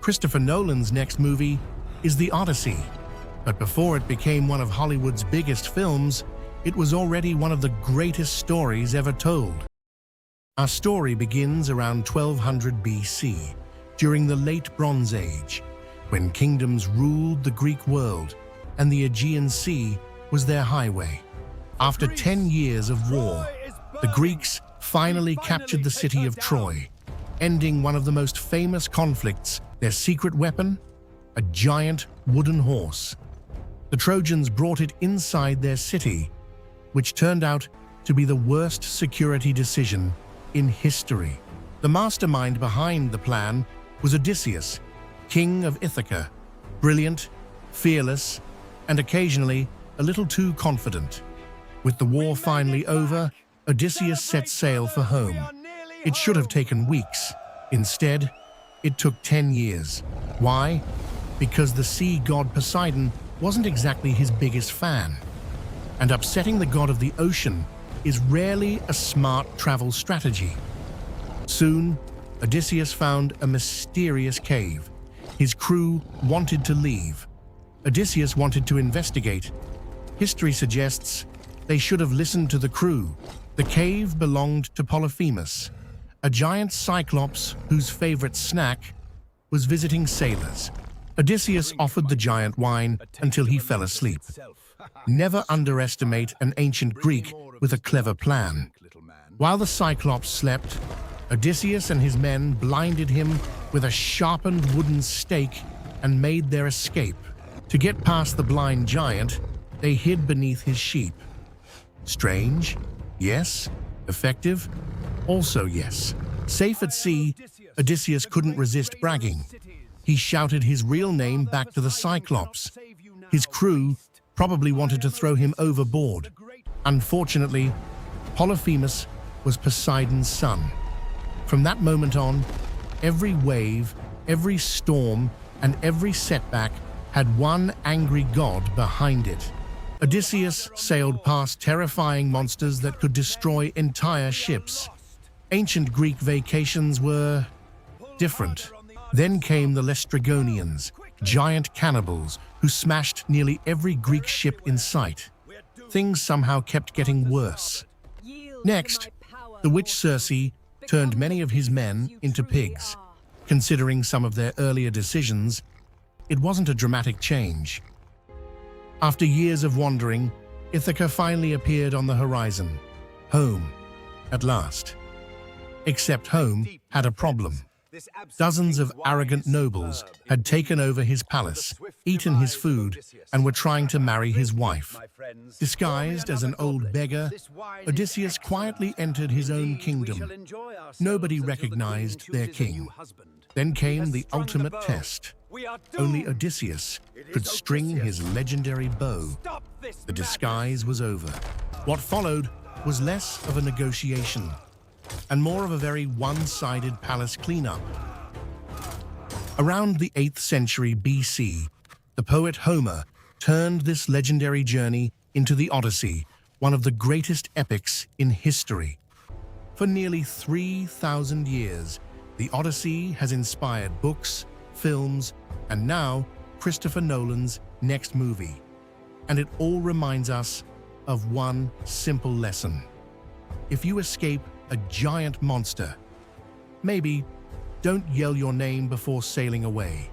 Christopher Nolan's next movie is the Odyssey. But before it became one of Hollywood's biggest films, it was already one of the greatest stories ever told. Our story begins around 1200 BC, during the Late Bronze Age, when kingdoms ruled the Greek world and the Aegean Sea was their highway. After 10 years of war, the Greeks finally captured the city of Troy, ending one of the most famous conflicts. Their secret weapon? A giant wooden horse. The Trojans brought it inside their city, which turned out to be the worst security decision in history. The mastermind behind the plan was Odysseus, King of Ithaca, brilliant, fearless, and occasionally a little too confident. With the war finally over, Odysseus set sail for home. It should have taken weeks. Instead, it took 10 years. Why? Because the sea god Poseidon wasn't exactly his biggest fan. And upsetting the god of the ocean is rarely a smart travel strategy. Soon, Odysseus found a mysterious cave. His crew wanted to leave. Odysseus wanted to investigate. History suggests they should have listened to the crew. The cave belonged to Polyphemus, a giant cyclops whose favorite snack was visiting sailors. Odysseus offered the giant wine until he fell asleep. Never underestimate an ancient Greek with a clever plan. While the Cyclops slept, Odysseus and his men blinded him with a sharpened wooden stake and made their escape. To get past the blind giant, they hid beneath his sheep. Strange? Yes. Effective? Also yes. Safe at sea, Odysseus couldn't resist bragging. He shouted his real name back to the Cyclops. His crew probably wanted to throw him overboard. Unfortunately, Polyphemus was Poseidon's son. From that moment on, every wave, every storm, and every setback had one angry god behind it. Odysseus sailed past terrifying monsters that could destroy entire ships. Ancient Greek vacations were different. Then came the Laestrygonians, giant cannibals who smashed nearly every Greek ship in sight. Things somehow kept getting worse. Next, the witch Circe turned many of his men into pigs. Considering some of their earlier decisions, it wasn't a dramatic change. After years of wandering, Ithaca finally appeared on the horizon. Home, at last. Except home had a problem. Dozens of arrogant nobles had taken over his palace, eaten his food, and were trying to marry his wife. Disguised as an old beggar, Odysseus quietly entered his own kingdom. Nobody recognized their king. Then came the ultimate test. Only Odysseus could string his legendary bow. The disguise was over. What followed was less of a negotiation and more of a very one-sided palace cleanup. Around the 8th century BC, the poet Homer turned this legendary journey into the Odyssey, one of the greatest epics in history. For nearly 3,000 years, the Odyssey has inspired books, films, and now Christopher Nolan's next movie. And it all reminds us of one simple lesson. If you escape a giant monster, maybe don't yell your name before sailing away.